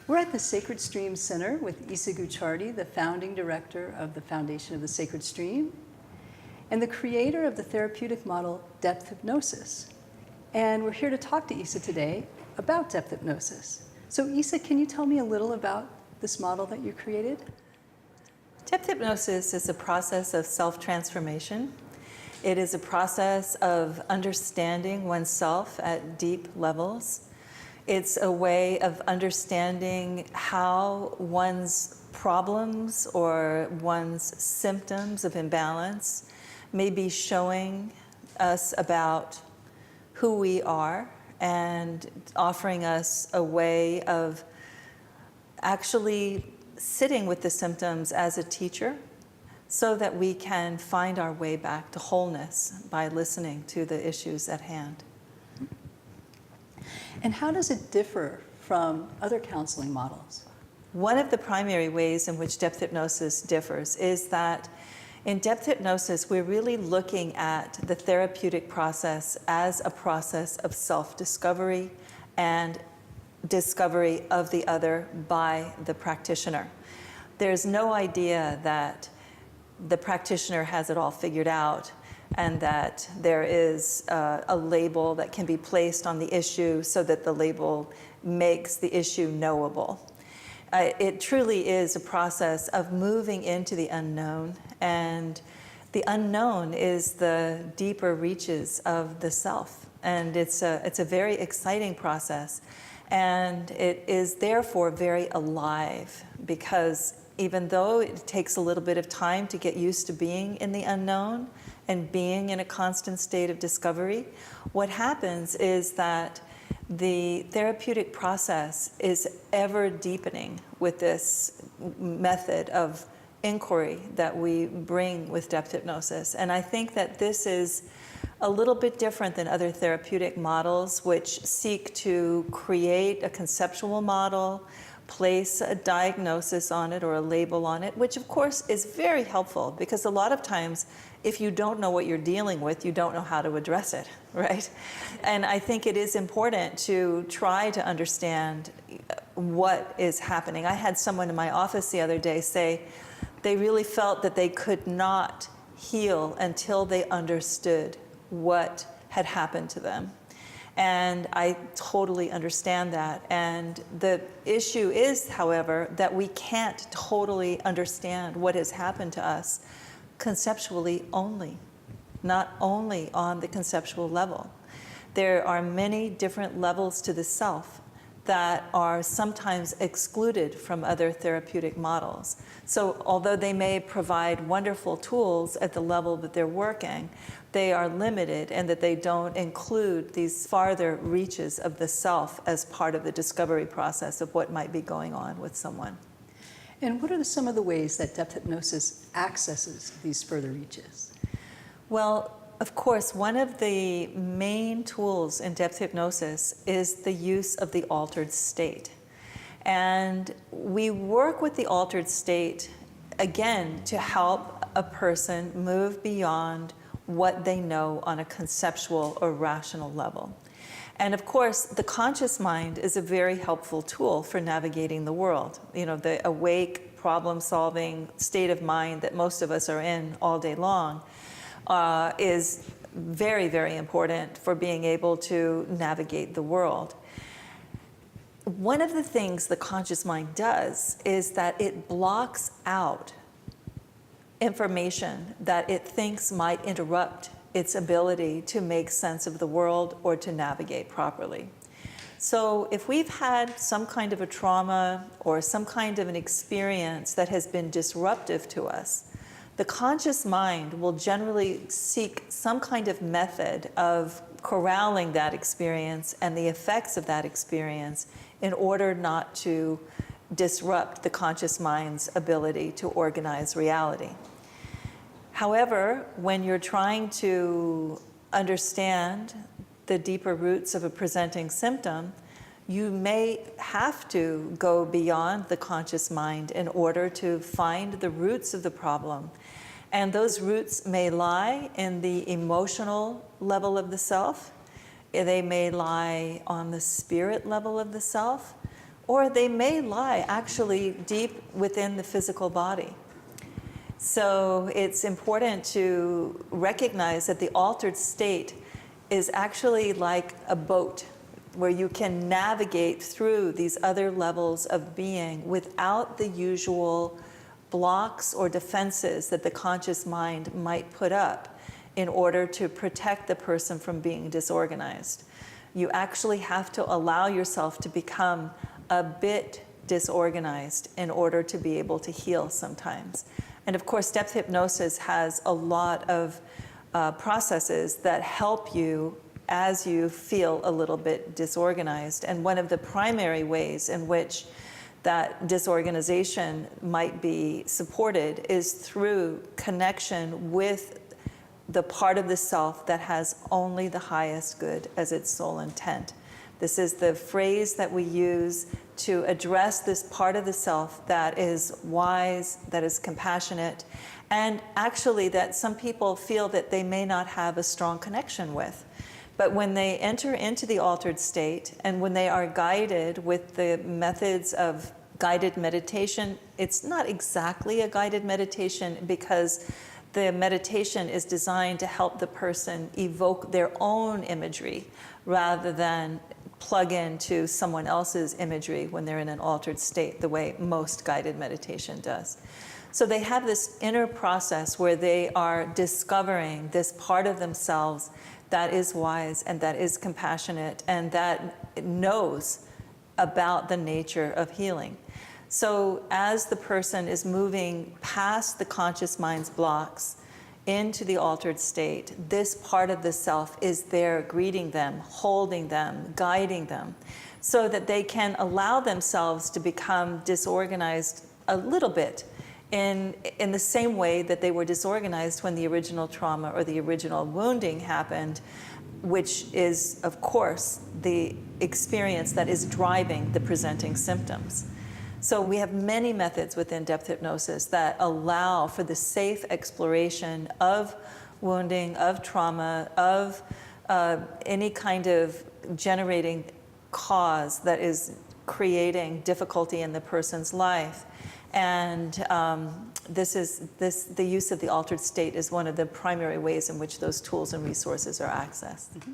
We're at the Sacred Stream Center with Isa Gucciardi, the founding director of the Foundation of the Sacred Stream, and the creator of the therapeutic model, Depth Hypnosis. And we're here to talk to Isa today about Depth Hypnosis. So Isa, can you tell me a little about this model that you created? Depth hypnosis is a process of self-transformation. It is a process of understanding oneself at deep levels. It's a way of understanding how one's problems or one's symptoms of imbalance may be showing us about who we are and offering us a way of actually sitting with the symptoms as a teacher so that we can find our way back to wholeness by listening to the issues at hand. And how does it differ from other counseling models? One of the primary ways in which depth hypnosis differs is that in depth hypnosis, we're really looking at the therapeutic process as a process of self-discovery and discovery of the other by the practitioner. There's no idea that the practitioner has it all figured out and that there is a label that can be placed on the issue so that the label makes the issue knowable. It truly is a process of moving into the unknown, and the unknown is the deeper reaches of the self, and it's a very exciting process, and it is therefore very alive, because even though it takes a little bit of time to get used to being in the unknown and being in a constant state of discovery, what happens is that the therapeutic process is ever deepening with this method of inquiry that we bring with depth hypnosis. And I think that this is a little bit different than other therapeutic models which seek to create a conceptual model, place a diagnosis on it or a label on it, which of course is very helpful, because a lot of times if you don't know what you're dealing with, you don't know how to address it, right? And I think it is important to try to understand what is happening. I had someone in my office the other day say they really felt that they could not heal until they understood what had happened to them. And I totally understand that. And the issue is, however, that we can't totally understand what has happened to us conceptually only, not only on the conceptual level. There are many different levels to the self that are sometimes excluded from other therapeutic models. So although they may provide wonderful tools at the level that they're working, they are limited, and that they don't include these farther reaches of the self as part of the discovery process of what might be going on with someone. And what are some of the ways that depth hypnosis accesses these further reaches? Well, of course, one of the main tools in depth hypnosis is the use of the altered state. And we work with the altered state, again, to help a person move beyond what they know on a conceptual or rational level. And of course, the conscious mind is a very helpful tool for navigating the world. You know, the awake, problem-solving state of mind that most of us are in all day long is very, very important for being able to navigate the world. One of the things the conscious mind does is that it blocks out information that it thinks might interrupt its ability to make sense of the world or to navigate properly. So if we've had some kind of a trauma or some kind of an experience that has been disruptive to us, the conscious mind will generally seek some kind of method of corralling that experience and the effects of that experience in order not to disrupt the conscious mind's ability to organize reality. However, when you're trying to understand the deeper roots of a presenting symptom, you may have to go beyond the conscious mind in order to find the roots of the problem. And those roots may lie in the emotional level of the self, they may lie on the spirit level of the self, or they may lie actually deep within the physical body. So it's important to recognize that the altered state is actually like a boat where you can navigate through these other levels of being without the usual blocks or defenses that the conscious mind might put up in order to protect the person from being disorganized. You actually have to allow yourself to become a bit disorganized in order to be able to heal sometimes. And of course, depth hypnosis has a lot of processes that help you as you feel a little bit disorganized. And one of the primary ways in which that disorganization might be supported is through connection with the part of the self that has only the highest good as its sole intent. This is the phrase that we use to address this part of the self that is wise, that is compassionate, and actually that some people feel that they may not have a strong connection with. But when they enter into the altered state and when they are guided with the methods of guided meditation, it's not exactly a guided meditation because the meditation is designed to help the person evoke their own imagery rather than plug into someone else's imagery when they're in an altered state, the way most guided meditation does. So they have this inner process where they are discovering this part of themselves that is wise and that is compassionate and that knows about the nature of healing. So as the person is moving past the conscious mind's blocks into the altered state, this part of the self is there greeting them, holding them, guiding them, so that they can allow themselves to become disorganized a little bit in the same way that they were disorganized when the original trauma or the original wounding happened, which is, of course, the experience that is driving the presenting symptoms. So we have many methods within depth hypnosis that allow for the safe exploration of wounding, of trauma, of any kind of generating cause that is creating difficulty in the person's life. And the use of the altered state is one of the primary ways in which those tools and resources are accessed. Mm-hmm.